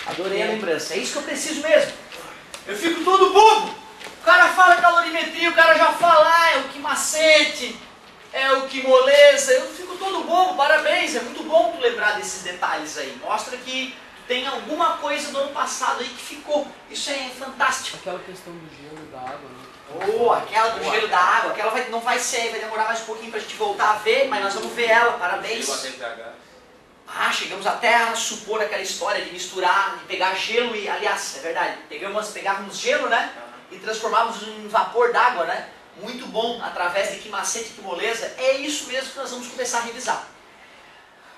Adorei a lembrança. É isso que eu preciso mesmo. Eu fico todo bobo. O cara fala calorimetria, o cara já fala, é o que macete, é o que moleza. Eu fico todo bobo, parabéns. É muito bom tu lembrar desses detalhes aí. Mostra que tem alguma coisa do ano passado aí que ficou. Isso é fantástico. Aquela questão do gelo e da água, né? Oh, aquela do gelo da água, aquela não vai ser, vai demorar mais um pouquinho pra gente voltar a ver, mas nós vamos ver ela, parabéns. Chegamos até a supor aquela história de misturar, de pegar gelo e, aliás, é verdade, pegávamos gelo, né, e transformávamos em vapor d'água, né, muito bom, através de que macete, que moleza, é isso mesmo que nós vamos começar a revisar.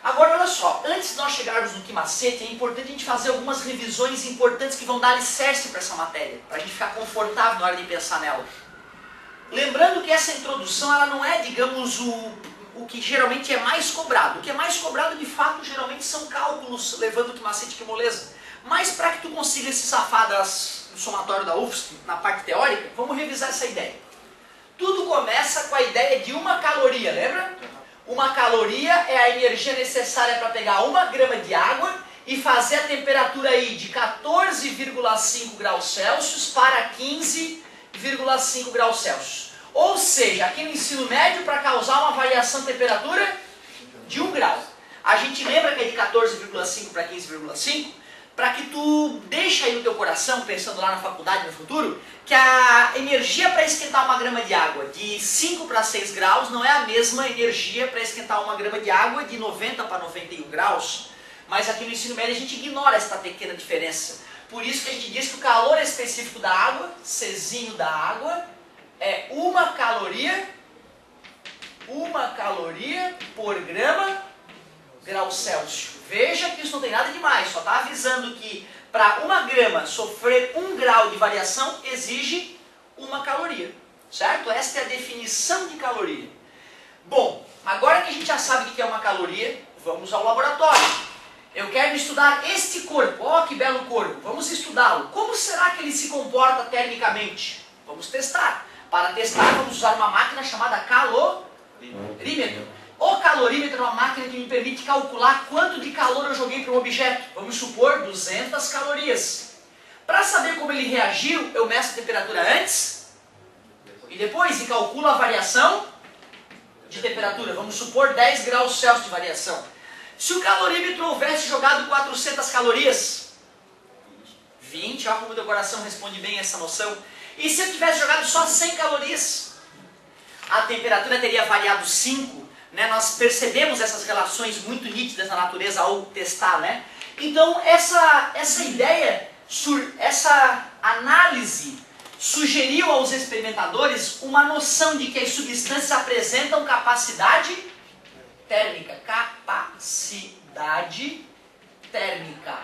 Agora, olha só, antes de nós chegarmos no que macete, é importante a gente fazer algumas revisões importantes que vão dar alicerce para essa matéria, para a gente ficar confortável na hora de pensar nela. Lembrando que essa introdução, ela não é, digamos, o que geralmente é mais cobrado. O que é mais cobrado, de fato, geralmente são cálculos, levando o que macete, que moleza. Mas para que tu consiga se safar do somatório da UFSC, na parte teórica, vamos revisar essa ideia. Tudo começa com a ideia de uma caloria, lembra? Uma caloria é a energia necessária para pegar 1 grama de água e fazer a temperatura aí de 14,5 graus Celsius para 15,5 graus Celsius. Ou seja, aqui no ensino médio, para causar uma variação de temperatura de 1 grau. A gente lembra que é de 14,5 para 15,5? Para que tu deixe aí no teu coração, pensando lá na faculdade no futuro, que a energia para esquentar 1 grama de água de 5 para 6 graus não é a mesma energia para esquentar 1 grama de água de 90 para 91 graus. Mas aqui no ensino médio a gente ignora esta pequena diferença. Por isso que a gente diz que o calor específico da água, Czinho da água, é 1 caloria por grau Celsius. Veja que isso não tem nada demais, só está avisando que para 1 grama sofrer 1 grau de variação exige 1 caloria, certo? Esta é a definição de caloria. Bom, agora que a gente já sabe o que é 1 caloria, vamos ao laboratório. Eu quero estudar este corpo, ó que belo corpo, vamos estudá-lo. Como será que ele se comporta termicamente? Vamos testar. Para testar, vamos usar uma máquina chamada calorímetro. O calorímetro é uma máquina que me permite calcular quanto de calor eu joguei para um objeto. Vamos supor 200 calorias. Para saber como ele reagiu, eu meço a temperatura antes e depois e calculo a variação de temperatura. Vamos supor 10 graus Celsius de variação. Se o calorímetro houvesse jogado 400 calorias, 20, olha como o teu coração responde bem essa noção. E se eu tivesse jogado só 100 calorias, a temperatura teria variado 5. Né, nós percebemos essas relações muito nítidas na natureza ao testar, né? Então essa ideia, essa análise sugeriu aos experimentadores uma noção de que as substâncias apresentam capacidade térmica. Capacidade térmica.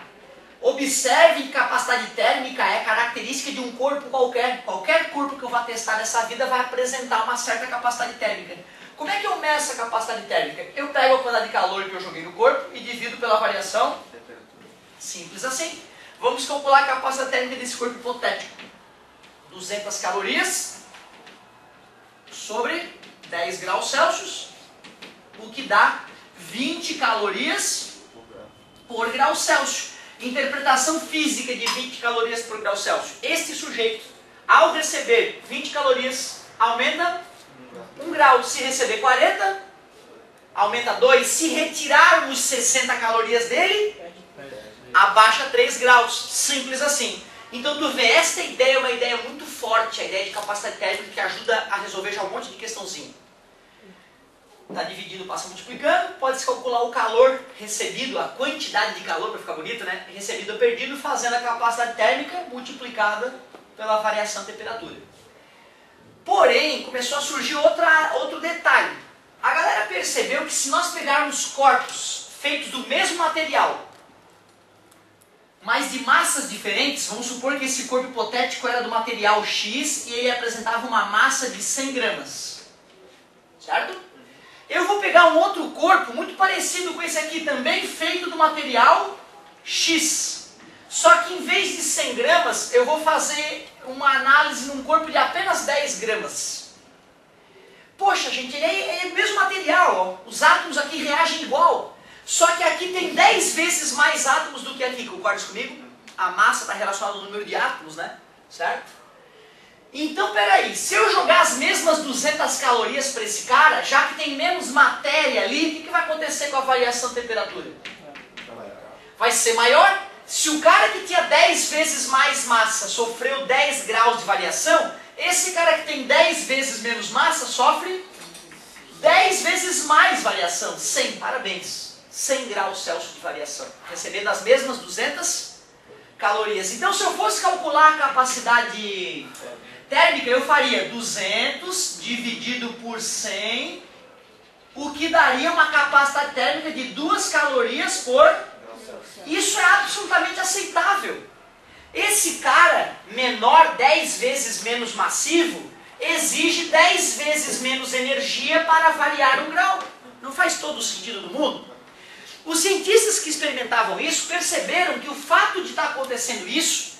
Observe que capacidade térmica é característica de um corpo qualquer. Qualquer corpo que eu vá testar nessa vida vai apresentar uma certa capacidade térmica. Como é que eu meço a capacidade térmica? Eu pego a quantidade de calor que eu joguei no corpo e divido pela variação. Simples assim. Vamos calcular a capacidade térmica desse corpo hipotético. 200 calorias sobre 10 graus Celsius, o que dá 20 calorias por grau Celsius. Interpretação física de 20 calorias por grau Celsius. Este sujeito, ao receber 20 calorias, aumenta 1 grau. Se receber 40, aumenta 2. Se retirarmos 60 calorias dele, abaixa 3 graus. Simples assim. Então tu vê, esta ideia é uma ideia muito forte, a ideia de capacidade térmica que ajuda a resolver já um monte de questãozinha. Está dividido, passa multiplicando, pode-se calcular o calor recebido, a quantidade de calor, para ficar bonito, né? Recebido ou perdido, fazendo a capacidade térmica multiplicada pela variação de temperatura. Porém, começou a surgir outro detalhe. A galera percebeu que se nós pegarmos corpos feitos do mesmo material, mas de massas diferentes, vamos supor que esse corpo hipotético era do material X e ele apresentava uma massa de 100 gramas. Certo? Eu vou pegar um outro corpo muito parecido com esse aqui, também feito do material X. Só que em vez de 100 gramas, eu vou fazer uma análise num corpo de apenas 10 gramas. Poxa, gente, é o mesmo material, ó. Os átomos aqui reagem igual. Só que aqui tem 10 vezes mais átomos do que aqui, concordas comigo? a massa está relacionada ao número de átomos, né? Certo? Então, peraí, se eu jogar as mesmas 200 calorias para esse cara, já que tem menos matéria ali, o que vai acontecer com a variação de temperatura? Vai ser maior? Se o cara que tinha 10 vezes mais massa sofreu 10 graus de variação, esse cara que tem 10 vezes menos massa sofre 10 vezes mais variação. 100, parabéns. 100 graus Celsius de variação. Recebendo as mesmas 200 calorias. Então, se eu fosse calcular a capacidade térmica, eu faria 200 dividido por 100, o que daria uma capacidade térmica de 2 calorias por... Isso é absolutamente aceitável. Esse cara menor, 10 vezes menos massivo, exige 10 vezes menos energia para variar um grau. Não faz todo o sentido do mundo. Os cientistas que experimentavam isso perceberam que o fato de estar acontecendo isso,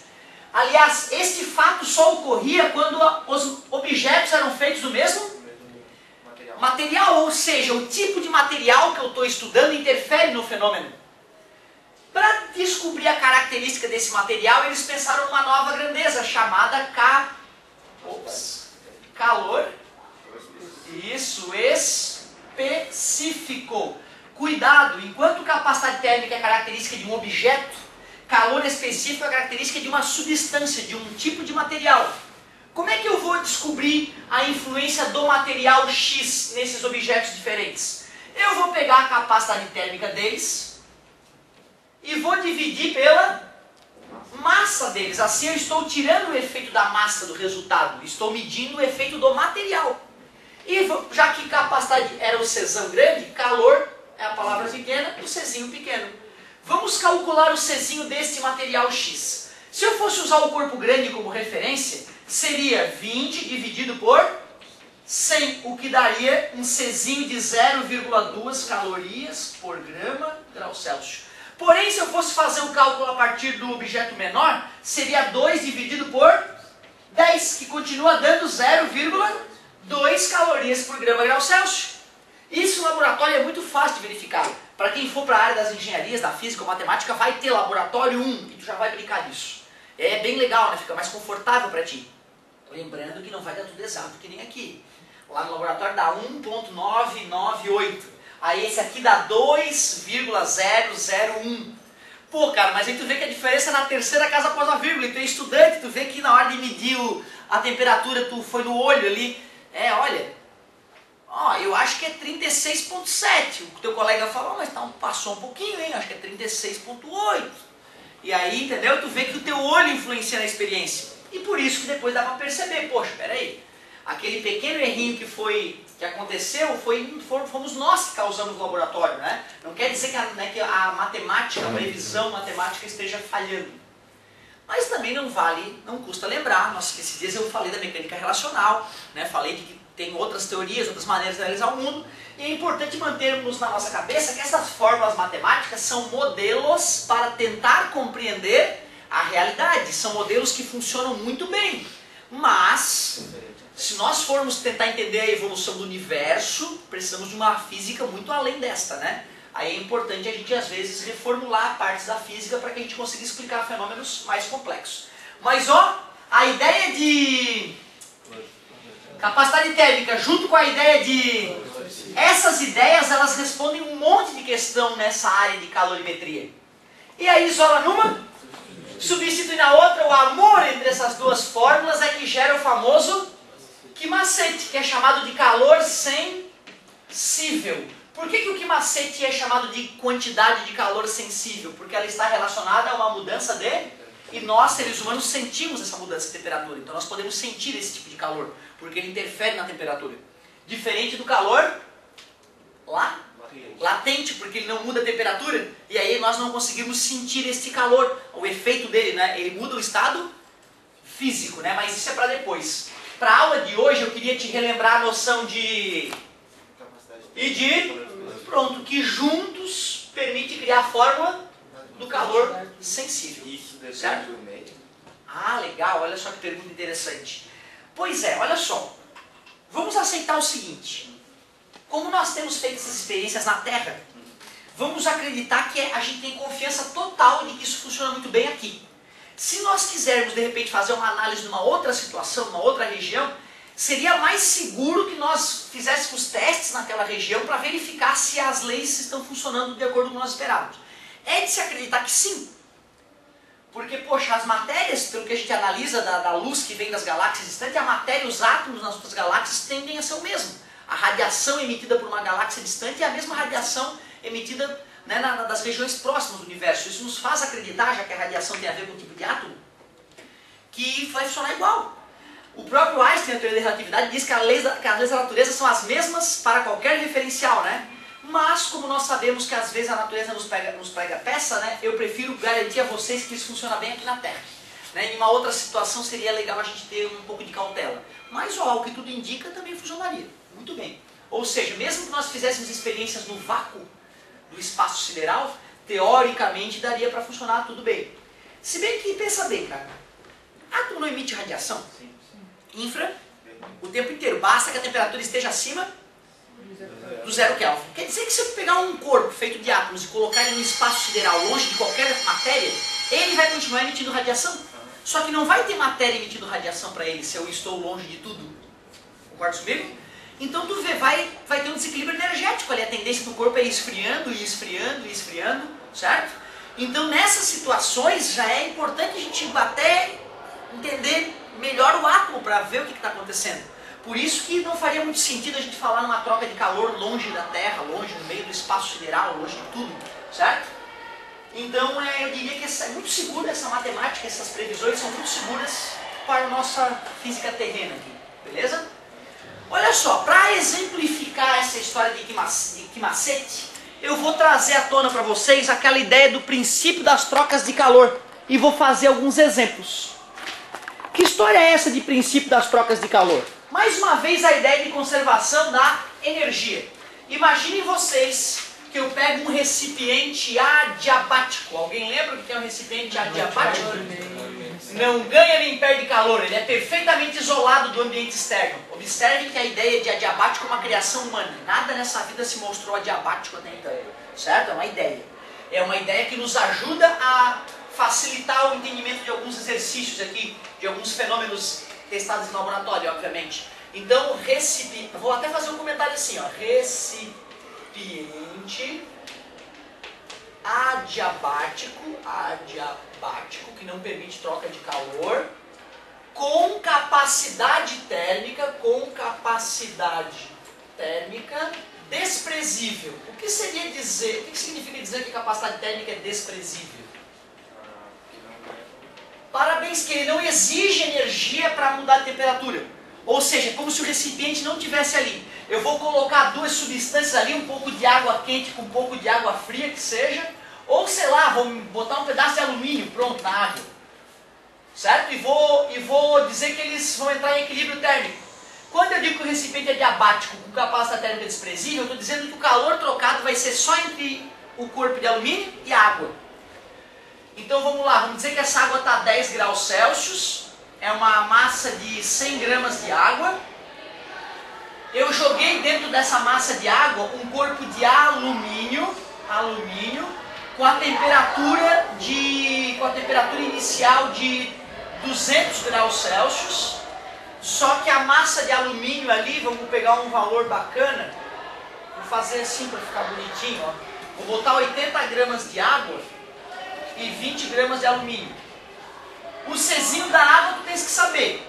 aliás, este fato só ocorria quando os objetos eram feitos do mesmo material, ou seja, o tipo de material que eu estou estudando interfere no fenômeno. Para descobrir a característica desse material, eles pensaram numa nova grandeza chamada calor. Isso, específico. Cuidado, enquanto capacidade térmica é característica de um objeto, calor específico é característica de uma substância, de um tipo de material. Como é que eu vou descobrir a influência do material X nesses objetos diferentes? Eu vou pegar a capacidade térmica deles e vou dividir pela massa deles. Assim eu estou tirando o efeito da massa do resultado, estou medindo o efeito do material. E já que capacidade era o Czão grande, calor é a palavra pequena, o Czinho pequeno. Vamos calcular o Czinho deste material X. Se eu fosse usar o corpo grande como referência, seria 20 dividido por 100, o que daria um Czinho de 0,2 calorias por grama grau Celsius. Porém, se eu fosse fazer o cálculo a partir do objeto menor, seria 2 dividido por 10, que continua dando 0,2 calorias por grama grau Celsius. Isso no laboratório é muito fácil de verificar. Para quem for para a área das engenharias, da física ou matemática, vai ter laboratório 1, e tu já vai aplicar isso. É bem legal, né? Fica mais confortável para ti. Lembrando que não vai dar tudo exato que nem aqui. Lá no laboratório dá 1.998. Aí esse aqui dá 2,001. Pô, cara, mas aí tu vê que a diferença é na terceira casa após a vírgula. E tu é estudante, tu vê que na hora de medir a temperatura, tu foi no olho ali. Olha, eu acho que é 36,7. O teu colega falou, mas passou um pouquinho, hein? Acho que é 36,8. E aí, entendeu? Tu vê que o teu olho influencia na experiência. E por isso que depois dá pra perceber, poxa, peraí. Aquele pequeno errinho que aconteceu, fomos nós que causamos no laboratório, né? Não quer dizer que a matemática, a previsão matemática esteja falhando. Mas também não custa lembrar, esses dias eu falei da mecânica relacional, né? Falei de que tem outras teorias, outras maneiras de analisar o mundo, e é importante mantermos na nossa cabeça que essas fórmulas matemáticas são modelos para tentar compreender a realidade, são modelos que funcionam muito bem, mas... se nós formos tentar entender a evolução do universo, precisamos de uma física muito além desta, né? Aí é importante a gente, às vezes, reformular partes da física para que a gente consiga explicar fenômenos mais complexos. Mas, a ideia de capacidade térmica junto com a ideia de... essas ideias, elas respondem um monte de questão nessa área de calorimetria. E aí, isola numa, substitui na outra, o amor entre essas duas fórmulas é que gera o famoso... quimacete, que é chamado de calor sensível. Por que o quimacete é chamado de quantidade de calor sensível? Porque ela está relacionada a uma mudança e nós, seres humanos, sentimos essa mudança de temperatura. Então nós podemos sentir esse tipo de calor, porque ele interfere na temperatura. Diferente do calor latente, porque ele não muda a temperatura, e aí nós não conseguimos sentir esse calor, o efeito dele, né? Ele muda o estado físico, né? Mas isso é para depois. Para a aula de hoje eu queria te relembrar a noção de... pronto, que juntos permite criar a fórmula do calor sensível. Isso certo? do meio. Ah, legal, olha só que pergunta interessante. Pois é, olha só. Vamos aceitar o seguinte. Como nós temos feito essas experiências na Terra, vamos acreditar que a gente tem confiança total de que isso funciona muito bem aqui. Se nós quisermos, de repente, fazer uma análise de uma outra situação, numa outra região, seria mais seguro que nós fizéssemos testes naquela região para verificar se as leis estão funcionando de acordo com o que nós esperávamos. É de se acreditar que sim. Porque, poxa, as matérias, pelo que a gente analisa da luz que vem das galáxias distantes, a matéria, os átomos nas outras galáxias tendem a ser o mesmo. A radiação emitida por uma galáxia distante é a mesma radiação emitida, né, das regiões próximas do universo. Isso nos faz acreditar, já que a radiação tem a ver com o tipo de átomo, que vai funcionar igual. O próprio Einstein, na teoria da relatividade, diz que as leis da natureza são as mesmas para qualquer referencial, né? Mas, como nós sabemos que às vezes a natureza nos prega peça, né, eu prefiro garantir a vocês que isso funciona bem aqui na Terra. Né? Em uma outra situação seria legal a gente ter um pouco de cautela. Mas, ó, o que tudo indica também funcionaria. Muito bem. Ou seja, mesmo que nós fizéssemos experiências no vácuo do espaço sideral, teoricamente daria para funcionar tudo bem. Se bem que, pensa bem, cara, átomo não emite radiação? Sim. Infra, o tempo inteiro. Basta que a temperatura esteja acima do 0 Kelvin. Quer dizer que se eu pegar um corpo feito de átomos e colocar ele no espaço sideral, longe de qualquer matéria, ele vai continuar emitindo radiação. Só que não vai ter matéria emitindo radiação para ele se eu estou longe de tudo. Concorda comigo? Então tu vê, vai ter um desequilíbrio energético ali. A tendência do corpo é ir esfriando, e esfriando, e esfriando, certo? Então nessas situações já é importante a gente até entender melhor o átomo para ver o que está acontecendo. Por isso que não faria muito sentido a gente falar numa troca de calor longe da Terra, longe no meio do espaço sideral, longe de tudo, certo? Então eu diria que é muito segura essa matemática, essas previsões são muito seguras para a nossa física terrena aqui, beleza? Olha só, para exemplificar essa história de Quimacete, eu vou trazer à tona para vocês aquela ideia do princípio das trocas de calor e vou fazer alguns exemplos. Que história é essa de princípio das trocas de calor? Mais uma vez a ideia de conservação da energia. Imaginem vocês que eu pego um recipiente adiabático. Alguém lembra o que é um recipiente adiabático? Não ganha nem perde calor, ele é perfeitamente isolado do ambiente externo. Observem que a ideia de adiabático é uma criação humana. Nada nessa vida se mostrou adiabático até então, certo? É uma ideia. É uma ideia que nos ajuda a facilitar o entendimento de alguns exercícios aqui, de alguns fenômenos testados em laboratório, obviamente. Então, vou até fazer um comentário assim, ó. Recipiente adiabático, que não permite troca de calor, com capacidade térmica desprezível. O que significa dizer que a capacidade térmica é desprezível? Parabéns, que ele não exige energia para mudar a temperatura. Ou seja, como se o recipiente não tivesse ali. Eu vou colocar duas substâncias ali, um pouco de água quente com um pouco de água fria, que seja. Ou sei lá, vou botar um pedaço de alumínio pronto na água. Certo? E vou dizer que eles vão entrar em equilíbrio térmico. Quando eu digo que o recipiente é adiabático com capacidade térmica desprezível, eu estou dizendo que o calor trocado vai ser só entre o corpo de alumínio e a água. Então vamos lá, vamos dizer que essa água está a 10 graus Celsius, é uma massa de 100 gramas de água. Eu joguei dentro dessa massa de água um corpo de alumínio com a temperatura inicial de 200 graus Celsius. Só que a massa de alumínio ali, vamos pegar um valor bacana, vou fazer assim para ficar bonitinho, ó. Vou botar 80 gramas de água e 20 gramas de alumínio. O Czinho da água tu tens que saber.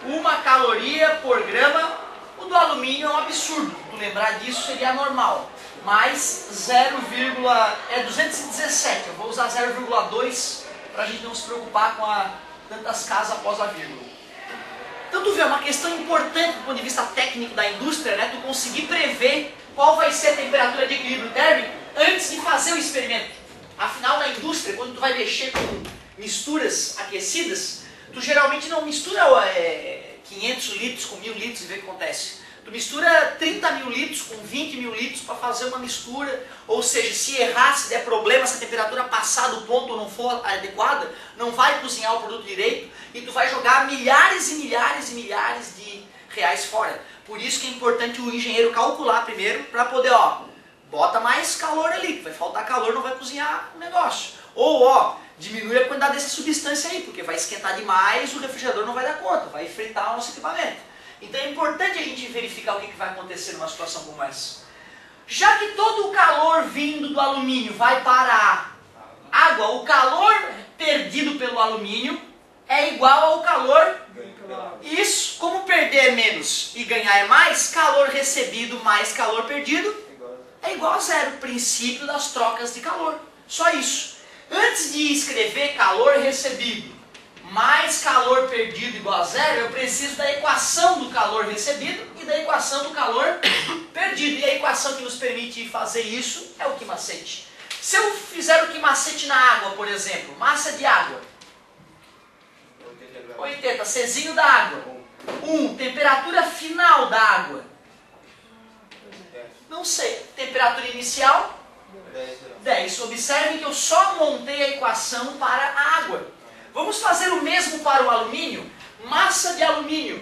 1 caloria por grama. O do alumínio é um absurdo. Tu lembrar disso seria normal. Mas 217. Eu vou usar 0,2 para a gente não se preocupar com tantas casas após a vírgula. Então tu vê, é uma questão importante do ponto de vista técnico da indústria, né? Tu conseguir prever qual vai ser a temperatura de equilíbrio térmico antes de fazer o experimento. Afinal, na indústria, quando tu vai mexer com misturas aquecidas, tu geralmente não mistura 500 litros com 1000 litros e vê o que acontece. Tu mistura 30 mil litros com 20 mil litros para fazer uma mistura, ou seja, se errar, se der problema, se a temperatura passar do ponto ou não for adequada, não vai cozinhar o produto direito e tu vai jogar milhares e milhares e milhares de reais fora. Por isso que é importante o engenheiro calcular primeiro para poder, ó, bota mais calor ali, vai faltar calor, não vai cozinhar o negócio. Ou, ó, diminui a quantidade dessa substância aí, porque vai esquentar demais, o refrigerador não vai dar conta, vai fritar o nosso equipamento. Então é importante a gente verificar o que vai acontecer numa situação como essa. Já que todo o calor vindo do alumínio vai para a água, o calor perdido pelo alumínio é igual ao calor. Isso, como perder é menos e ganhar é mais, calor recebido mais calor perdido é igual a zero. Princípio das trocas de calor. Só isso. Antes de escrever calor recebido mais calor perdido igual a zero, eu preciso da equação do calor recebido e da equação do calor perdido. E a equação que nos permite fazer isso é o quimacete. Se eu fizer o quimacete na água, por exemplo, massa de água, 80, Czinho da água, 1, temperatura final da água, não sei, temperatura inicial, 10. Observem que eu só montei a equação para a água. Vamos fazer o mesmo para o alumínio. Massa de alumínio,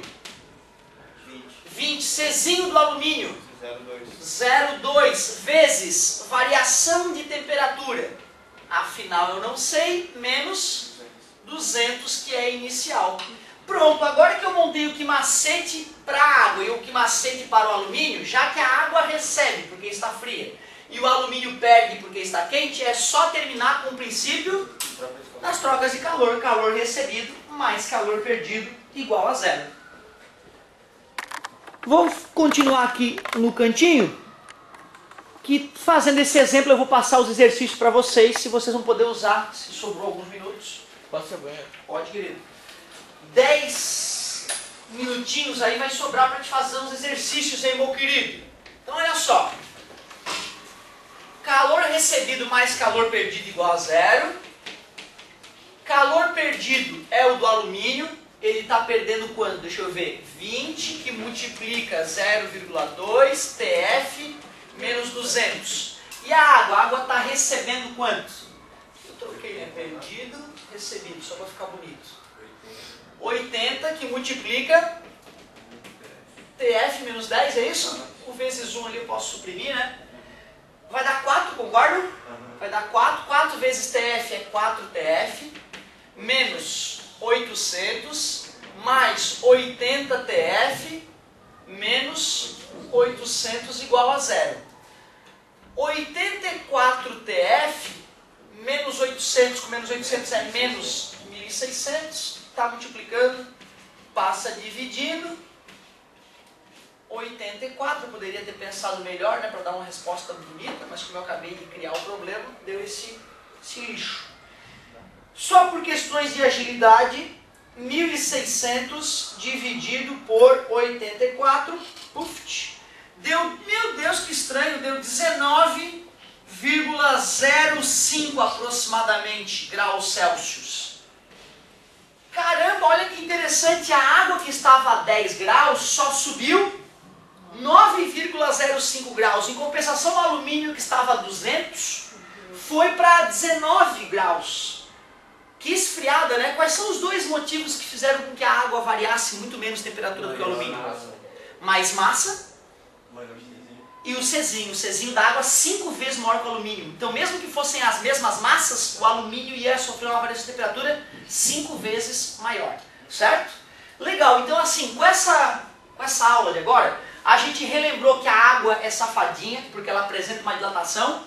20. Czinho do alumínio, 0,2 vezes variação de temperatura. Afinal eu não sei, menos 200, que é inicial. Pronto, agora que eu montei o quimacete para a água e o quimacete para o alumínio, já que a água recebe porque está fria e o alumínio perde porque está quente, é só terminar com o princípio das trocas de calor. Calor recebido mais calor perdido igual a zero. Vou continuar aqui no cantinho, que fazendo esse exemplo eu vou passar os exercícios para vocês, se vocês vão poder usar, se sobrou alguns minutos. Pode ser banho. Pode, querido. 10 minutinhos aí vai sobrar para te fazer uns exercícios aí, meu querido. Então olha só. Calor recebido mais calor perdido igual a zero. Calor perdido é o do alumínio. Ele está perdendo quanto? Deixa eu ver. 20 que multiplica 0,2 TF menos 200. E a água? A água está recebendo quanto? Eu troquei, né? Perdido, recebido, só para ficar bonito. 80 que multiplica TF menos 10, é isso? O vezes 1 ali eu posso suprimir, né? Vai dar 4, concordo? Vai dar 4. 4 vezes TF é 4TF menos 800 mais 80 TF menos 800 igual a zero. 84 TF menos 800 com menos 800 é menos 1600. Está multiplicando, passa dividindo. 84, eu poderia ter pensado melhor, né, para dar uma resposta bonita, mas como eu acabei de criar o problema, deu esse lixo. Só por questões de agilidade, 1600 dividido por 84, uft, deu, meu Deus que estranho, deu 19,05 aproximadamente graus Celsius. Caramba, olha que interessante, a água que estava a 10 graus só subiu 9,05 graus. Em compensação, o alumínio que estava a 200 foi para 19 graus. Que esfriada, né? Quais são os dois motivos que fizeram com que a água variasse muito menos temperatura do que o alumínio? Mais massa e o Czinho. O Czinho da água 5 vezes maior que o alumínio. Então, mesmo que fossem as mesmas massas, o alumínio ia sofrer uma variação de temperatura 5 vezes maior. Certo? Legal. Então, assim, com essa aula de agora, a gente relembrou que a água é safadinha, porque ela apresenta uma dilatação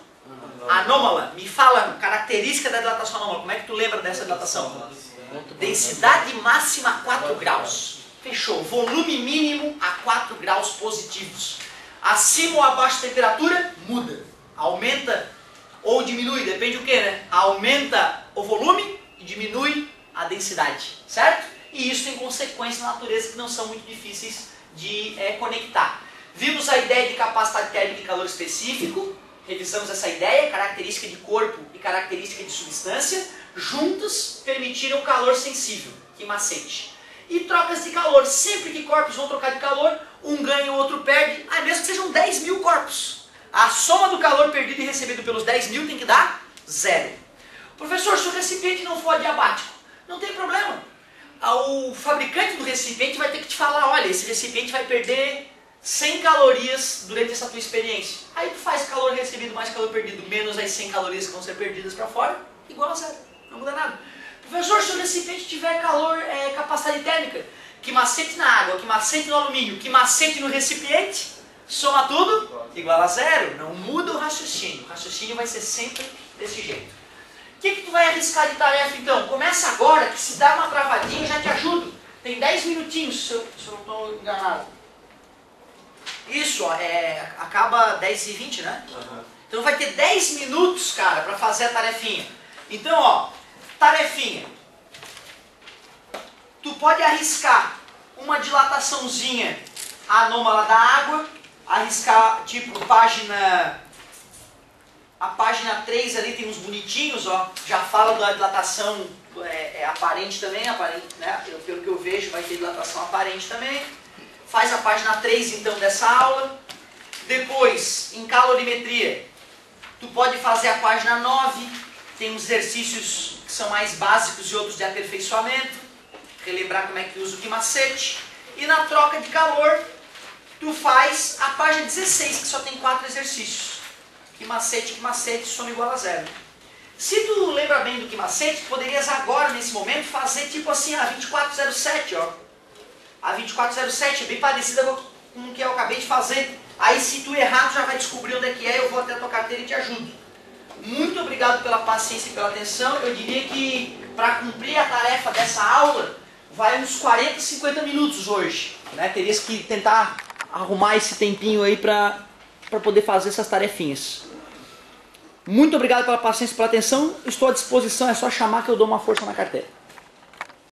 anômala. Me fala, característica da dilatação anômala. Como é que tu lembra dessa dilatação? Densidade máxima 4 graus. Fechou. Volume mínimo a 4 graus positivos. Acima ou abaixo da temperatura, muda. Aumenta ou diminui, depende do que, né? Aumenta o volume e diminui a densidade. Certo? E isso tem consequências na natureza que não são muito difíceis de conectar. Vimos a ideia de capacidade térmica de calor específico, revisamos essa ideia, característica de corpo e característica de substância, juntas permitiram calor sensível, quimacete. E trocas de calor, sempre que corpos vão trocar de calor, um ganha e o outro perde, mesmo que sejam 10 mil corpos. A soma do calor perdido e recebido pelos 10 mil tem que dar 0. Professor, se o recipiente não for adiabático, não tem problema. O fabricante do recipiente vai ter que te falar, olha, esse recipiente vai perder 100 calorias durante essa tua experiência. Aí tu faz calor recebido mais calor perdido, menos as 100 calorias que vão ser perdidas para fora, igual a 0. Não não muda nada. Professor, se o recipiente tiver calor, capacidade térmica, que macete na água, que macete no alumínio, que macete no recipiente, soma tudo, igual a zero. Não muda o raciocínio vai ser sempre desse jeito. O que tu vai arriscar de tarefa então? Começa agora, que se dá uma travadinha eu já te ajudo. Tem 10 minutinhos, se eu não estou enganado. Isso, ó, acaba 10h20, né? Uhum. Então vai ter 10 minutos, cara, para fazer a tarefinha. Então, ó, tarefinha. Tu pode arriscar uma dilataçãozinha anômala da água, arriscar tipo a página 3 ali tem uns bonitinhos, ó, já fala da dilatação aparente também, né? Pelo que eu vejo vai ter dilatação aparente também. Faz a página 3 então dessa aula. Depois, em calorimetria, tu pode fazer a página 9, tem uns exercícios que são mais básicos e outros de aperfeiçoamento, relembrar como é que usa o quimacete. E na troca de calor, tu faz a página 16, que só tem 4 exercícios. Quimacete, soma igual a zero. Se tu lembra bem do quimacete, tu poderias agora, nesse momento, fazer tipo assim, a 2407, ó. A 2407 é bem parecida com o que eu acabei de fazer. Aí se tu errar, tu já vai descobrir onde é que é, eu vou até a tua carteira e te ajudo. Muito obrigado pela paciência e pela atenção. Eu diria que para cumprir a tarefa dessa aula, vai uns 40, 50 minutos hoje. Né? Terias que tentar arrumar esse tempinho aí para poder fazer essas tarefinhas. Muito obrigado pela paciência e pela atenção. Estou à disposição, é só chamar que eu dou uma força na carteira.